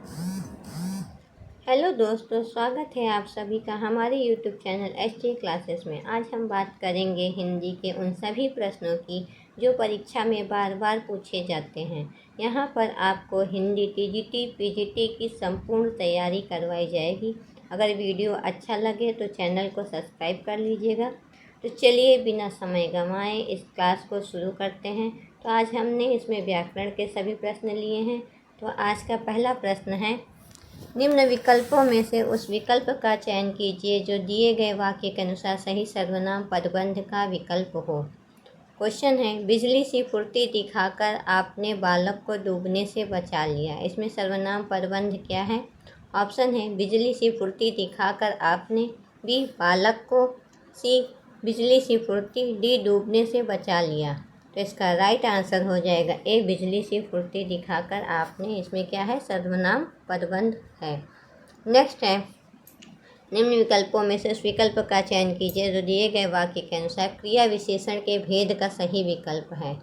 Hello दोस्तों, स्वागत है आप सभी का हमारे यूट्यूब चैनल एच क्लासेस में। आज हम बात करेंगे हिंदी के उन सभी प्रश्नों की जो परीक्षा में बार बार पूछे जाते हैं। यहाँ पर आपको हिंदी टीजीटी पीजीटी की संपूर्ण तैयारी करवाई जाएगी। अगर वीडियो अच्छा लगे तो चैनल को सब्सक्राइब कर लीजिएगा। तो चलिए बिना समय गंवाए इस क्लास को शुरू करते हैं। तो आज हमने इसमें व्याकरण के सभी प्रश्न लिए हैं। तो आज का पहला प्रश्न है, निम्न विकल्पों में से उस विकल्प का चयन कीजिए जो दिए गए वाक्य के अनुसार सही सर्वनाम पदबंध का विकल्प हो। क्वेश्चन है, बिजली सी फुर्ती दिखाकर आपने बालक को डूबने से बचा लिया। इसमें सर्वनाम पदबंध क्या है? ऑप्शन है बिजली सी फुर्ती दिखाकर आपने, बी बालक को, सी बिजली सी फुर्ती, डी डूबने से बचा लिया। तो इसका राइट आंसर हो जाएगा ए बिजली सी फुर्ती दिखाकर आपने। इसमें क्या है? सर्वनाम पदबंध है। नेक्स्ट है, निम्न विकल्पों में से उस विकल्प का चयन कीजिए जो दिए गए वाक्य के अनुसार क्रिया विशेषण के भेद का सही विकल्प है।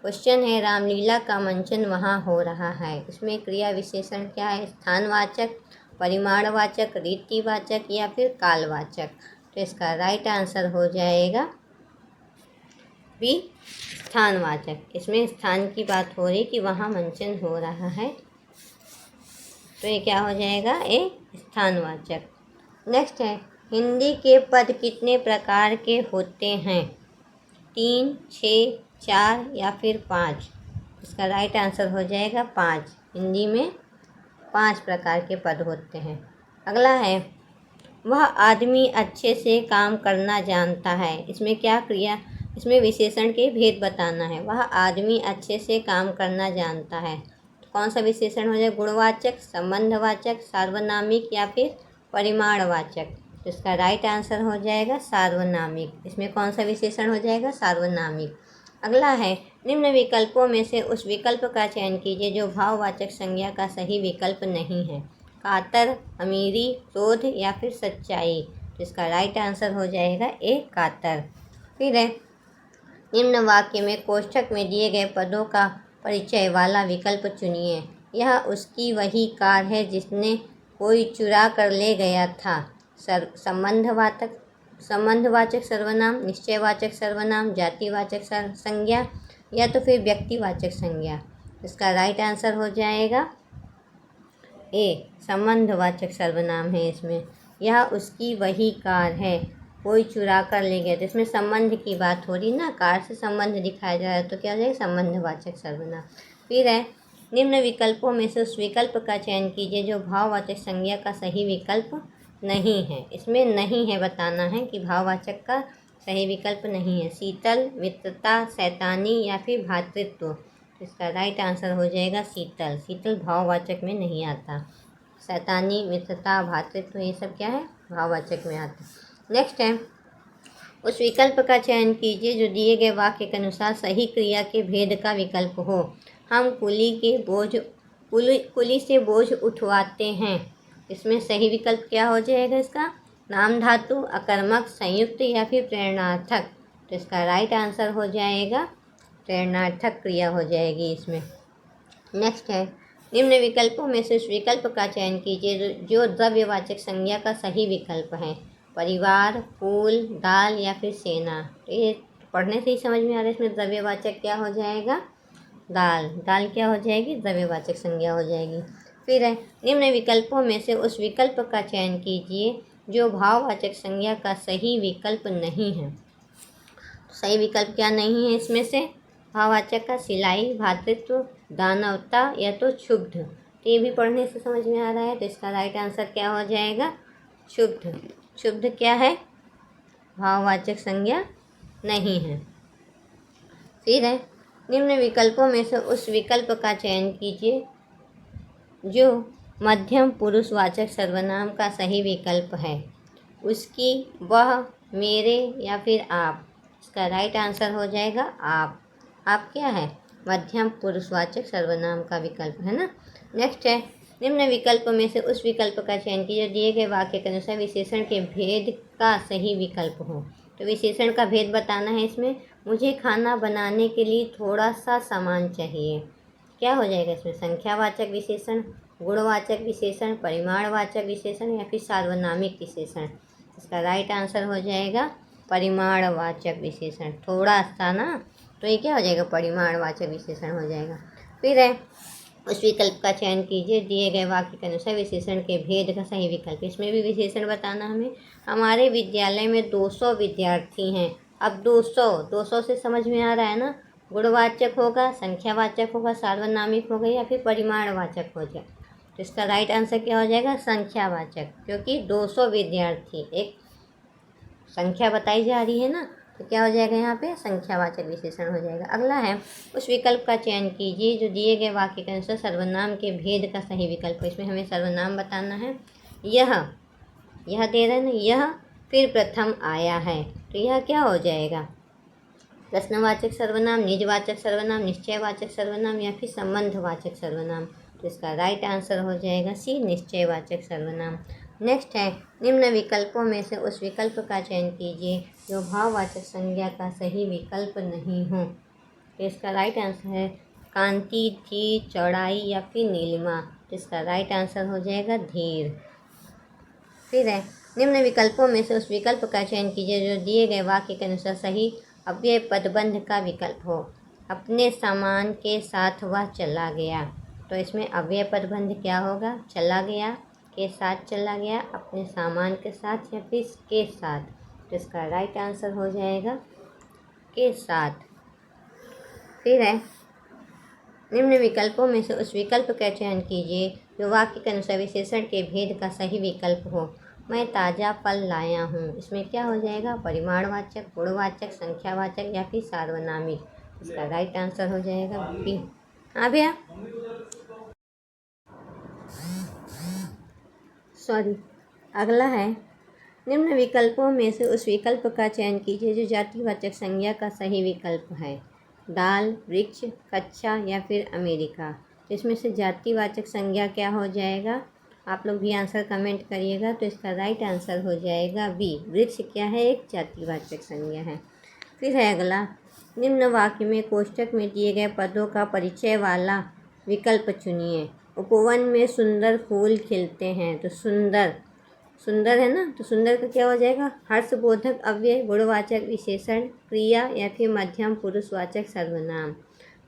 क्वेश्चन है, रामलीला का मंचन वहाँ हो रहा है। इसमें क्रिया विशेषण क्या है? स्थानवाचक, परिमाणवाचक, रीतिवाचक या फिर कालवाचक। तो इसका राइट आंसर हो जाएगा बी स्थानवाचक। इसमें स्थान की बात हो रही कि वहाँ मंचन हो रहा है, तो ये क्या हो जाएगा? ए स्थानवाचक। नेक्स्ट है, हिंदी के पद कितने प्रकार के होते हैं? 3, 6, 4 या फिर 5। इसका राइट आंसर हो जाएगा 5। हिंदी में 5 प्रकार के पद होते हैं। अगला है, वह आदमी अच्छे से काम करना जानता है। इसमें क्या क्रिया, इसमें विशेषण के भेद बताना है। वह आदमी अच्छे से काम करना जानता है, तो कौन सा विशेषण हो जाए? गुणवाचक, संबंधवाचक, सार्वनामिक या फिर परिमाणवाचक। तो इसका राइट आंसर हो जाएगा सार्वनामिक। इसमें कौन सा विशेषण हो जाएगा? सार्वनामिक। अगला है, निम्न विकल्पों में से उस विकल्प का चयन कीजिए जो भाववाचक संज्ञा का सही विकल्प नहीं है। कातर, अमीरी, क्रोध या फिर सच्चाई। तो इसका राइट आंसर हो जाएगा ए कातर। फिर है, निम्न वाक्य में कोष्ठक में दिए गए पदों का परिचय वाला विकल्प चुनिए। यह उसकी वही कार है जिसने कोई चुरा कर ले गया था। संबंधवाचक सर्वनाम, निश्चयवाचक सर्वनाम, जातिवाचक संज्ञा या तो फिर व्यक्तिवाचक संज्ञा। इसका राइट आंसर हो जाएगा ए संबंधवाचक सर्वनाम है। इसमें यह उसकी वही कार है, कोई चुरा कर ले गया। तो इसमें संबंध की बात हो रही ना, कार से संबंध दिखाया जा रहा है, तो क्या हो जाएगा? संबंधवाचक सर्वनाम। फिर है, निम्न विकल्पों में से उस विकल्प का चयन कीजिए जो भाववाचक संज्ञा का सही विकल्प नहीं है। इसमें नहीं है बताना है कि भाववाचक का सही विकल्प नहीं है। शीतल, मित्रता, शैतानी या फिर भातृत्व। तो इसका राइट आंसर हो जाएगा शीतल। शीतल भाववाचक में नहीं आता। शैतानी, मित्रता, भातृत्व ये सब क्या है? भाववाचक में आता है। नेक्स्ट है, उस विकल्प का चयन कीजिए जो दिए गए वाक्य के अनुसार सही क्रिया के भेद का विकल्प हो। हम कुली से बोझ उठवाते हैं। इसमें सही विकल्प क्या हो जाएगा? इसका नाम धातु, अकर्मक, संयुक्त या फिर प्रेरणार्थक। तो इसका राइट आंसर हो जाएगा प्रेरणार्थक क्रिया हो जाएगी इसमें। नेक्स्ट है, निम्न विकल्पों में से उस विकल्प का चयन कीजिए जो द्रव्यवाचक संज्ञा का सही विकल्प है। परिवार, फूल, दाल या फिर सेना। तो ये पढ़ने से ही समझ में आ रहा है। इसमें द्रव्यवाचक क्या हो जाएगा? दाल। दाल क्या हो जाएगी? द्रव्यवाचक संज्ञा हो जाएगी। फिर है, निम्न विकल्पों में से उस विकल्प का चयन कीजिए जो भाववाचक संज्ञा का सही विकल्प नहीं है। सही विकल्प क्या नहीं है इसमें से? भाववाचक का सिलाई, भातृत्व, दानवता या तो क्षुब्ध। तो ये भी पढ़ने से समझ में आ रहा है। तो इसका राइट आंसर क्या हो जाएगा? क्षुब्ध। क्षुब्ध क्या है? भाववाचक संज्ञा नहीं है। फिर है, निम्न विकल्पों में से उस विकल्प का चयन कीजिए जो मध्यम पुरुषवाचक सर्वनाम का सही विकल्प है। उसकी, वह, मेरे या फिर आप। इसका राइट आंसर हो जाएगा आप। आप क्या है? मध्यम पुरुषवाचक सर्वनाम का विकल्प है ना। नेक्स्ट है, निम्न विकल्प में से उस विकल्प का चयन कीजिए दिए गए वाक्य के अनुसार विशेषण के भेद का सही विकल्प हो। तो विशेषण का भेद बताना है इसमें। मुझे खाना बनाने के लिए थोड़ा सा सामान चाहिए। क्या हो जाएगा इसमें? संख्यावाचक विशेषण। गुणवाचक विशेषण, परिमाणवाचक विशेषण या फिर सार्वनामिक विशेषण। इसका राइट आंसर हो जाएगा परिमाणवाचक विशेषण। थोड़ा सा ना, तो ये क्या हो जाएगा, परिमाणवाचक विशेषण हो जाएगा। फिर है, उस विकल्प का चयन कीजिए दिए गए वाक्य के अनुसार विशेषण के भेद का सही विकल्प। इसमें भी विशेषण बताना हमें। हमारे विद्यालय में 200 विद्यार्थी हैं। अब 200 से समझ में आ रहा है ना, गुणवाचक होगा, संख्यावाचक होगा, सार्वनामिक होगा या फिर परिमाणवाचक हो जाए। तो इसका राइट आंसर क्या हो जाएगा, संख्यावाचक, क्योंकि 200 विद्यार्थी एक संख्या बताई जा रही है ना, तो क्या हो जाएगा यहाँ पे, संख्यावाचक विशेषण हो जाएगा। अगला है, उस विकल्प का चयन कीजिए जो दिए गए वाक्य के अनुसार सर्वनाम के भेद का सही विकल्प है। इसमें हमें सर्वनाम बताना है। यह दे रहे ना, यह फिर प्रथम आया है, तो यह क्या हो जाएगा, प्रश्नवाचक सर्वनाम, निजवाचक सर्वनाम, निश्चयवाचक सर्वनाम या फिर संबंधवाचक सर्वनाम। तो इसका राइट आंसर हो जाएगा सी, निश्चयवाचक सर्वनाम। नेक्स्ट है, निम्न विकल्पों में से उस विकल्प का चयन कीजिए जो भाववाचक संज्ञा का सही विकल्प नहीं हो। तो इसका राइट आंसर है कांति, थी, चौड़ाई या फिर नीलिमा। तो इसका राइट आंसर हो जाएगा धीर। फिर है, निम्न विकल्पों में से उस विकल्प का चयन कीजिए जो दिए गए वाक्य के अनुसार सही अव्यय पदबंध का विकल्प हो। अपने सामान के साथ वह चला गया। तो इसमें अव्यय पदबंध क्या होगा, चला गया, के साथ चला गया, अपने सामान के साथ या फिर के साथ। तो इसका राइट आंसर हो जाएगा के साथ। फिर है, निम्न विकल्पों में से उस विकल्प का चयन कीजिए जो वाक्य के अनुसार विशेषण के भेद का सही विकल्प हो। मैं ताज़ा फल लाया हूँ। इसमें क्या हो जाएगा, परिमाणवाचक, गुणवाचक, संख्यावाचक या फिर सार्वनामिक। इसका राइट आंसर हो जाएगा बी। हाँ भैया, सॉरी। अगला है, निम्न विकल्पों में से उस विकल्प का चयन कीजिए जो जातिवाचक संज्ञा का सही विकल्प है। दाल, वृक्ष, कक्षा या फिर अमेरिका। तो इसमें से जातिवाचक संज्ञा क्या हो जाएगा, आप लोग भी आंसर कमेंट करिएगा। तो इसका राइट आंसर हो जाएगा बी, वृक्ष क्या है, एक जातिवाचक संज्ञा है। फिर है अगला, निम्न वाक्य में कोष्ठक में दिए गए पदों का परिचय वाला विकल्प चुनिए। उपवन में सुंदर फूल खिलते हैं। तो सुंदर है ना, तो सुंदर का क्या हो जाएगा, हर्षबोधक अव्यय, गुणवाचक विशेषण, क्रिया या फिर मध्यम पुरुषवाचक सर्वनाम।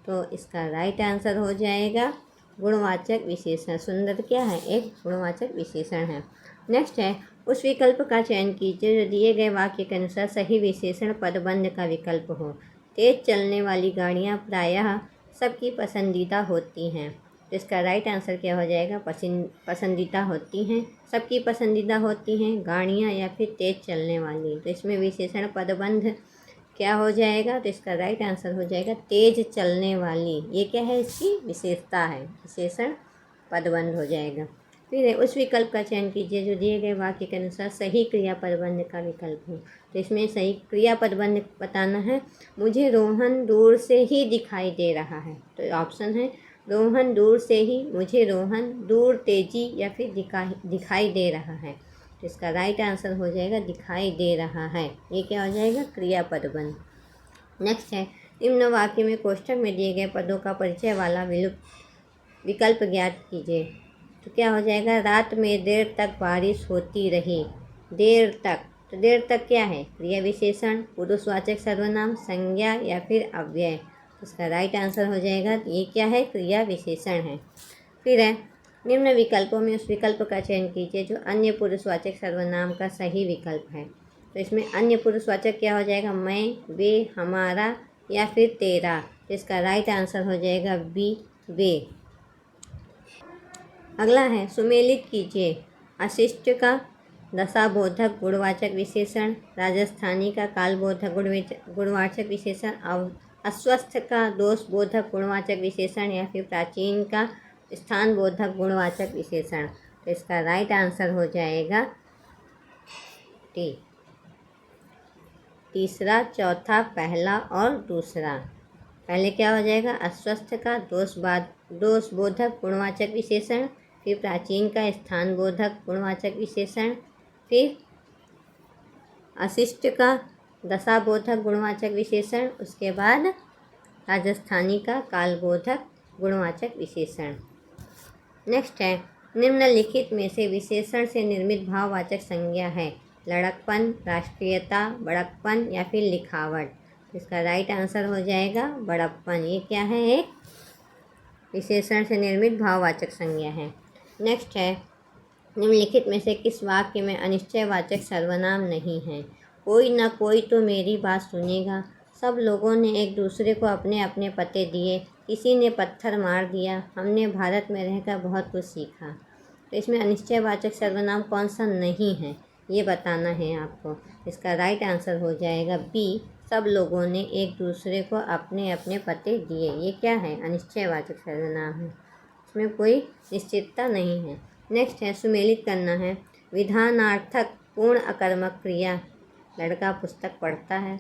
तो इसका राइट आंसर हो जाएगा गुणवाचक विशेषण। सुंदर क्या है, एक गुणवाचक विशेषण है। नेक्स्ट है, उस विकल्प का चयन कीजिए जो दिए गए वाक्य के अनुसार सही विशेषण पदबंध का विकल्प हो। तेज चलने वाली गाड़ियाँ प्रायः सबकी पसंदीदा होती हैं। तो इसका राइट आंसर क्या हो जाएगा, पसंदीदा होती हैं, सबकी पसंदीदा होती हैं गाड़ियाँ या फिर तेज़ चलने वाली। तो इसमें विशेषण पदबंध क्या हो जाएगा, तो इसका राइट आंसर हो जाएगा तेज चलने वाली। ये क्या है, इसकी विशेषता है, विशेषण पदबंध हो जाएगा। फिर है, उस विकल्प का चयन कीजिए जो दिए गए वाक्य के अनुसार सही क्रिया पदबंध का विकल्प हो। तो इसमें सही क्रिया पदबंध बताना है। मुझे रोहन दूर से ही दिखाई दे रहा है। तो ऑप्शन है रोहन दूर से ही, मुझे रोहन, दूर, तेजी या फिर दिखाई दे रहा है। तो इसका राइट आंसर हो जाएगा दिखाई दे रहा है। ये क्या हो जाएगा, क्रिया पदबंध। नेक्स्ट है, निम्न वाक्य में कोष्ठक में दिए गए पदों का परिचय वाला विकल्प ज्ञात कीजिए। तो क्या हो जाएगा, रात में देर तक बारिश होती रही। देर तक, तो देर तक क्या है, क्रिया विशेषण, पुरुषवाचक सर्वनाम, संज्ञा या फिर अव्यय। तो इसका राइट आंसर हो जाएगा, ये क्या है, क्रिया विशेषण है। फिर है, निम्न विकल्पों में उस विकल्प का चयन कीजिए जो अन्य पुरुषवाचक सर्वनाम का सही विकल्प है। तो इसमें अन्य पुरुषवाचक क्या हो जाएगा, मैं, वे, हमारा या फिर तेरा। तो इसका राइट आंसर हो जाएगा बी, वे। अगला है, सुमेलित कीजिए। अशिष्ट का दशाबोधक गुणवाचक विशेषण, राजस्थानी का कालबोधक गुणवाचक विशेषण, अस्वस्थ का दोषबोधक गुणवाचक विशेषण या फिर प्राचीन का स्थानबोधक गुणवाचक विशेषण। तो इसका राइट आंसर हो जाएगा टी, तीसरा, चौथा, पहला और दूसरा। पहले क्या हो जाएगा, अस्वस्थ का दोषबोधक गुणवाचक विशेषण, फिर प्राचीन का स्थानबोधक गुणवाचक विशेषण, फिर अशिष्ट का दशाबोधक गुणवाचक विशेषण, उसके बाद राजस्थानी का कालबोधक गुणवाचक विशेषण। नेक्स्ट है, निम्नलिखित में से विशेषण से निर्मित भाववाचक संज्ञा है? लड़कपन, राष्ट्रीयता, बड़कपन या फिर लिखावट। तो इसका राइट आंसर हो जाएगा बड़प्पन। ये क्या है? एक विशेषण से निर्मित भाववाचक संज्ञा है। नेक्स्ट है, निम्नलिखित में से किस वाक्य में अनिश्चयवाचक सर्वनाम नहीं है? कोई न कोई तो मेरी बात सुनेगा, सब लोगों ने एक दूसरे को अपने अपने पते दिए, किसी ने पत्थर मार दिया, हमने भारत में रहकर बहुत कुछ सीखा। तो इसमें अनिश्चयवाचक सर्वनाम कौन सा नहीं है, ये बताना है आपको। इसका राइट आंसर हो जाएगा बी, सब लोगों ने एक दूसरे को अपने अपने पते दिए। ये क्या है? अनिश्चयवाचक सर्वनाम है, इसमें कोई निश्चितता नहीं है। नेक्स्ट है, सुमेलित करना है। विधानार्थक पूर्ण अकर्मक क्रिया, लड़का पुस्तक पढ़ता है।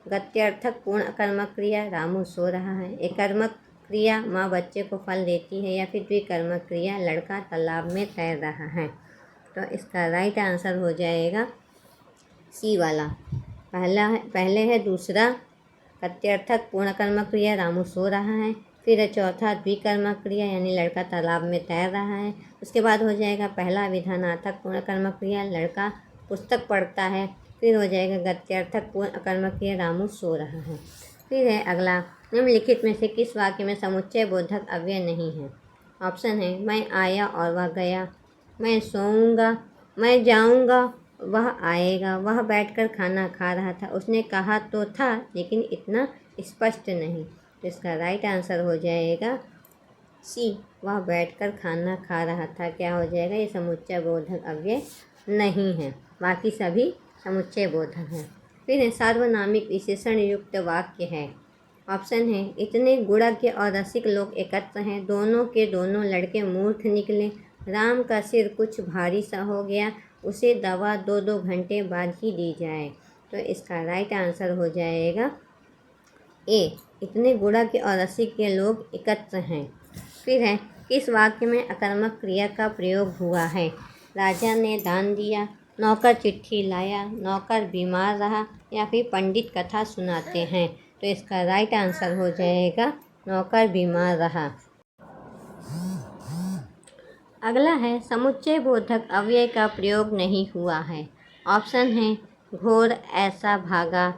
गत्यार्थक पूर्ण अकर्मक क्रिया, रामू सो रहा है। एकर्मक क्रिया, माँ बच्चे को फल देती है। या फिर द्विकर्मक क्रिया, लड़का तालाब में तैर रहा है। तो इसका राइट आंसर हो जाएगा सी वाला। पहले है दूसरा गत्यार्थक पूर्ण कर्मक क्रिया, रामू सो रहा है। फिर है चौथा द्विकर्मक क्रिया, यानी लड़का तालाब में तैर रहा है। उसके बाद हो जाएगा पहला विधानार्थक पूर्ण कर्मक क्रिया, लड़का पुस्तक पढ़ता है। फिर हो जाएगा गत्यार्थक पूर्ण अकर्मक क्रिया, रामू सो रहा है। फिर है अगला, निम्नलिखित में से किस वाक्य में समुच्चय बोधक अव्यय नहीं है? ऑप्शन है, मैं आया और वह गया, मैं सोऊंगा, मैं जाऊंगा, वह आएगा, वह बैठकर खाना खा रहा था, उसने कहा तो था लेकिन इतना स्पष्ट नहीं। तो इसका राइट आंसर हो जाएगा सी, वह बैठकर खाना खा रहा था। क्या हो जाएगा? ये समुच्चय बोधक अव्यय नहीं है, बाकी सभी समुच्चय बोधक हैं। फिर है सार्वनामिक विशेषण युक्त वाक्य है। ऑप्शन है, इतने गुणज्ञ और रसिक लोग एकत्र हैं, दोनों के दोनों लड़के मूर्ख निकले, राम का सिर कुछ भारी सा हो गया, उसे दवा 2-2 घंटे बाद ही दी जाए। तो इसका राइट आंसर हो जाएगा ए, इतने गुणज्ञ और रसिक के लोग एकत्र हैं। फिर है, किस वाक्य में अकर्मक क्रिया का प्रयोग हुआ है? राजा ने दान दिया, नौकर चिट्ठी लाया, नौकर बीमार रहा, या फिर पंडित कथा सुनाते हैं। तो इसका राइट आंसर हो जाएगा नौकर बीमार रहा। अगला है, समुच्चय बोधक अव्यय का प्रयोग नहीं हुआ है। ऑप्शन है, घोर ऐसा भागा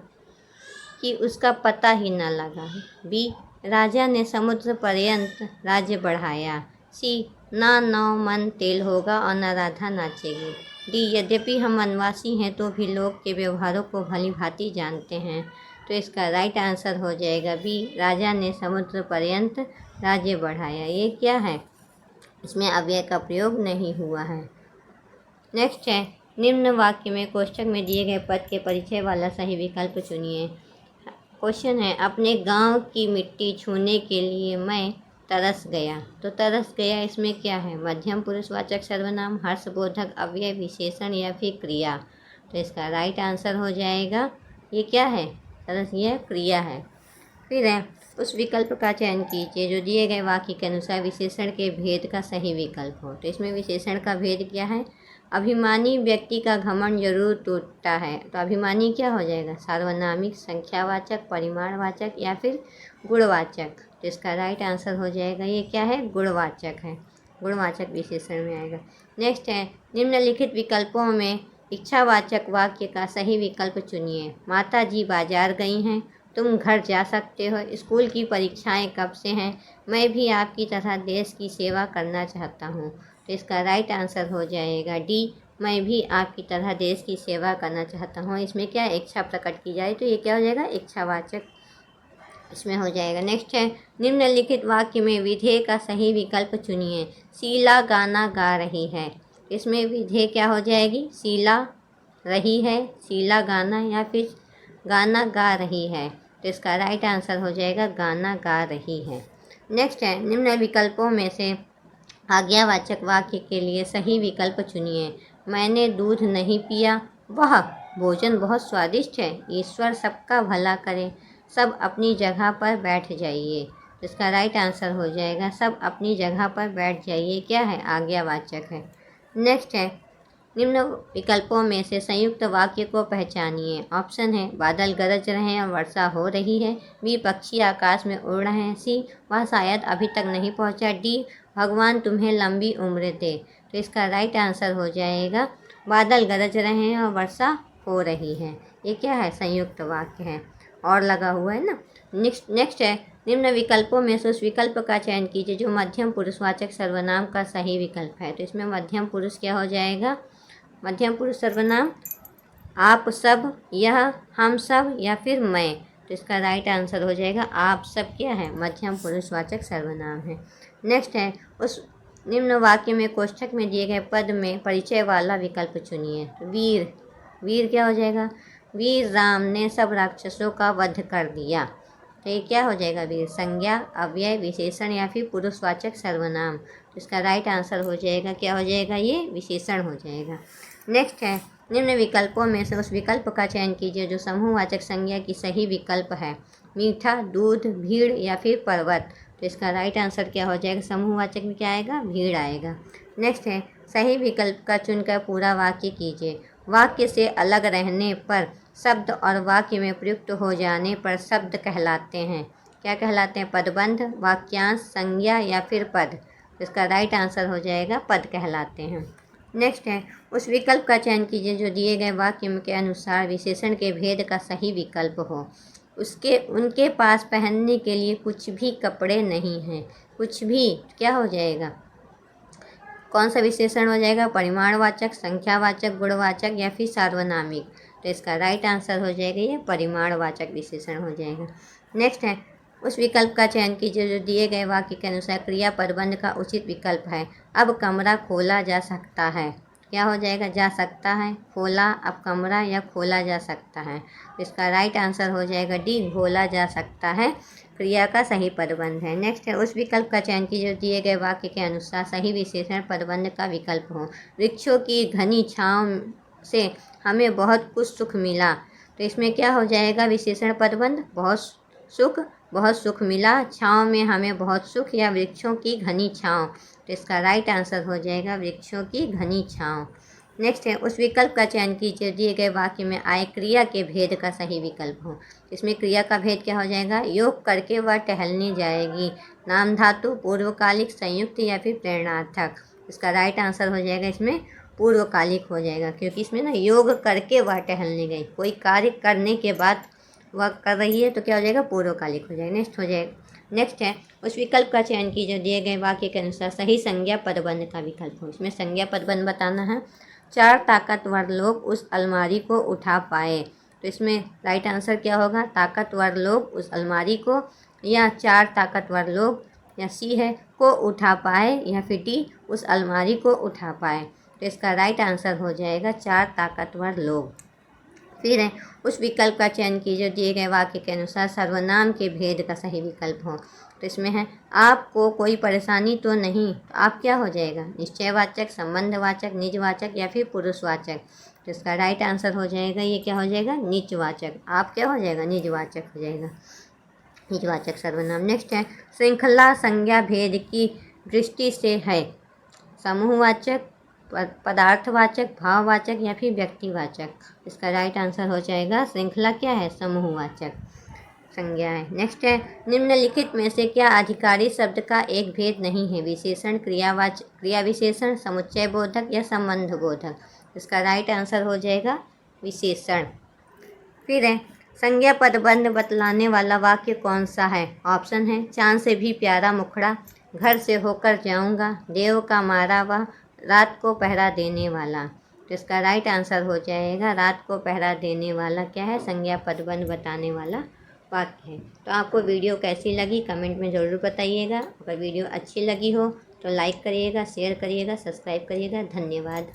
कि उसका पता ही न लगा। बी, राजा ने समुद्र पर्यंत राज्य बढ़ाया। सी, ना 9 मन तेल होगा और न राधा नाचेगी। डी, यद्यपि हम वनवासी हैं तो भी लोग के व्यवहारों को भली भांति जानते हैं। तो इसका राइट आंसर हो जाएगा बी, राजा ने समुद्र पर्यंत राज्य बढ़ाया। ये क्या है? इसमें अव्यय का प्रयोग नहीं हुआ है। नेक्स्ट है, निम्न वाक्य में कोष्ठक में दिए गए पद के परिचय वाला सही विकल्प चुनिए। क्वेश्चन है, अपने गांव की मिट्टी छूने के लिए मैं तरस गया। तो तरस गया इसमें क्या है? मध्यम पुरुषवाचक सर्वनाम, हर्षबोधक अव्यय, विशेषण या फिर क्रिया। तो इसका राइट आंसर हो जाएगा, ये क्या है? तरस, यह क्रिया है। फिर है, उस विकल्प का चयन कीजिए जो दिए गए वाक्य के अनुसार विशेषण के भेद का सही विकल्प हो। तो इसमें विशेषण का भेद क्या है? अभिमानी व्यक्ति का घमंड जरूर टूटता है। तो अभिमानी क्या हो जाएगा? सार्वनामिक, संख्यावाचक, परिमाणवाचक या फिर गुणवाचक। तो इसका राइट आंसर हो जाएगा, ये क्या है? गुणवाचक है, गुणवाचक विशेषण में आएगा। नेक्स्ट है, निम्नलिखित विकल्पों में इच्छावाचक वाक्य का सही विकल्प चुनिए। माता जी बाजार गई हैं, तुम घर जा सकते हो, स्कूल की परीक्षाएं कब से हैं, मैं भी आपकी तरह देश की सेवा करना चाहता हूँ। तो इसका राइट आंसर हो जाएगा डी, मैं भी आपकी तरह देश की सेवा करना चाहता हूँ। इसमें क्या इच्छा प्रकट की जाए, तो ये क्या हो जाएगा? इच्छावाचक इसमें हो जाएगा। नेक्स्ट है, निम्नलिखित वाक्य में विधेय का सही विकल्प चुनिए। शीला गाना गा रही है, इसमें विधेय क्या हो जाएगी? शीला रही है, शीला गाना, या फिर गाना गा रही है। तो इसका राइट आंसर हो जाएगा गाना गा रही है। नेक्स्ट है, निम्न विकल्पों में से आज्ञावाचक वाक्य के लिए सही विकल्प चुनिए। मैंने दूध नहीं पिया, वह भोजन बहुत स्वादिष्ट है, ईश्वर सबका भला करे, सब अपनी जगह पर बैठ जाइए। इसका राइट आंसर हो जाएगा सब अपनी जगह पर बैठ जाइए। क्या है? आज्ञावाचक है। नेक्स्ट है, निम्न विकल्पों में से संयुक्त वाक्य को पहचानिए। ऑप्शन है, बादल गरज रहे हैं और वर्षा हो रही है। बी, पक्षी आकाश में उड़ रहे हैं। सी, वह शायद अभी तक नहीं पहुंचा। डी, भगवान तुम्हें लंबी उम्र दे। तो इसका राइट आंसर हो जाएगा बादल गरज रहे हैं और वर्षा हो रही है। ये क्या है? संयुक्त वाक्य है और लगा हुआ है ना। नेक्स्ट है, निम्न विकल्पों में से उस विकल्प का चयन कीजिए जो मध्यम पुरुषवाचक सर्वनाम का सही विकल्प है। तो इसमें मध्यम पुरुष क्या हो जाएगा? मध्यम पुरुष सर्वनाम आप सब, यह, हम सब या फिर मैं। तो इसका राइट आंसर हो जाएगा आप सब क्या है? मध्यम पुरुषवाचक सर्वनाम है। नेक्स्ट है, उस निम्न वाक्य में कोष्ठक में दिए गए पद में परिचय वाला विकल्प चुनिए। तो वीर, वीर क्या हो जाएगा? वीर राम ने सब राक्षसों का वध कर दिया। तो ये क्या हो जाएगा? वीर संज्ञा, अव्यय, विशेषण या फिर पुरुषवाचक सर्वनाम। तो इसका राइट आंसर हो जाएगा क्या हो जाएगा? ये विशेषण हो जाएगा। नेक्स्ट है, निम्न विकल्पों में से उस विकल्प का चयन कीजिए जो समूहवाचक संज्ञा की सही विकल्प है। मीठा, दूध, भीड़ या फिर पर्वत। तो इसका राइट आंसर क्या हो जाएगा? समूहवाचक में क्या आएगा? भीड़ आएगा। नेक्स्ट है, सही विकल्प का चुनकर पूरा वाक्य कीजिए। वाक्य से अलग रहने पर शब्द और वाक्य में प्रयुक्त हो जाने पर शब्द कहलाते हैं। क्या कहलाते हैं? पदबंध, वाक्यांश, संज्ञा या फिर पद। इसका राइट आंसर हो जाएगा पद कहलाते हैं। नेक्स्ट है, उस विकल्प का चयन कीजिए जो दिए गए वाक्य के अनुसार विशेषण के भेद का सही विकल्प हो। उनके पास पहनने के लिए कुछ भी कपड़े नहीं हैं। कुछ भी क्या हो जाएगा? कौन सा विशेषण हो जाएगा? परिमाणवाचक, संख्यावाचक, गुणवाचक या फिर सार्वनामिक। तो इसका राइट आंसर हो जाएगा ये परिमाणवाचक विशेषण हो जाएगा। नेक्स्ट है, उस विकल्प का चयन कीजिए जो दिए गए वाक्य के अनुसार क्रिया पदबंध का उचित विकल्प है। अब कमरा खोला जा सकता है। क्या हो जाएगा? जा सकता है, खोला, अब कमरा या खोला जा सकता है। इसका राइट आंसर हो जाएगा डी, खोला जा सकता है क्रिया का सही पदबंध है। नेक्स्ट है, उस विकल्प का चयन कीजिए जो दिए गए वाक्य के अनुसार सही विशेषण पदबंध का विकल्प हो। वृक्षों की घनी छाँव से हमें बहुत कुछ सुख मिला। तो इसमें क्या हो जाएगा? विशेषण पदबंध बहुत सुख मिला, छाँव में हमें बहुत सुख या वृक्षों की घनी छाँव। तो इसका राइट आंसर हो जाएगा वृक्षों की घनी छाँव। नेक्स्ट है, उस विकल्प का चयन कीजिए दिए गए वाक्य में आए क्रिया के भेद का सही विकल्प हो। इसमें क्रिया का भेद क्या हो जाएगा? योग करके वह टहलने जाएगी। नाम धातु, पूर्वकालिक, संयुक्त या फिर प्रेरणार्थक। इसका राइट आंसर हो जाएगा इसमें पूर्वकालिक हो जाएगा, क्योंकि इसमें ना योग करके वह टहलने गई, कोई कार्य करने के बाद वह कर रही है तो क्या हो जाएगा? पूर्वकालिक हो जाएगा। नेक्स्ट है, उस विकल्प का चयन कीजिए दिए गए वाक्य के अनुसार सही संज्ञा पदबंध का विकल्प हो। इसमें संज्ञा पदबंध बताना है। 4 ताकतवर लोग उस अलमारी को उठा पाए। तो इसमें राइट आंसर क्या होगा? ताकतवर लोग उस अलमारी को, या 4 ताकतवर लोग, या सी है को उठा पाए, या फिर डी उस अलमारी को उठा पाए। तो इसका राइट आंसर हो जाएगा 4 ताकतवर लोग। फिर है, उस विकल्प का चयन कीजिए दिए गए वाक्य के अनुसार सर्वनाम के भेद का सही विकल्प हो। तो इसमें है आपको कोई परेशानी तो नहीं। तो आप क्या हो जाएगा? निश्चयवाचक, संबंधवाचक, निजवाचक या फिर पुरुषवाचक। तो इसका राइट आंसर हो जाएगा ये क्या हो जाएगा? निजवाचक। आप क्या हो जाएगा? निजवाचक हो जाएगा, निजवाचक सर्वनाम। नेक्स्ट है, श्रृंखला संज्ञा भेद की दृष्टि से है समूहवाचक, पदार्थवाचक, भाववाचक या फिर व्यक्तिवाचक। इसका राइट आंसर हो जाएगा श्रृंखला क्या है? समूहवाचक संज्ञा है। नेक्स्ट है, निम्नलिखित में से क्या अधिकारी शब्द का एक भेद नहीं है? विशेषण, क्रिया विशेषण, समुच्चय बोधक या संबंध बोधक। इसका राइट आंसर हो जाएगा विशेषण। फिर है, संज्ञा पदबंध बतलाने वाला वाक्य कौन सा है? ऑप्शन है, चांद से भी प्यारा मुखड़ा, घर से होकर जाऊंगा, देव का मारा हुआ, रात को पहरा देने वाला। तो इसका राइट आंसर हो जाएगा रात को पहरा देने वाला क्या है? संज्ञा पदबंध बताने वाला वाक्य है। तो आपको वीडियो कैसी लगी कमेंट में ज़रूर बताइएगा। अगर वीडियो अच्छी लगी हो तो लाइक करिएगा, शेयर करिएगा, सब्सक्राइब करिएगा। धन्यवाद।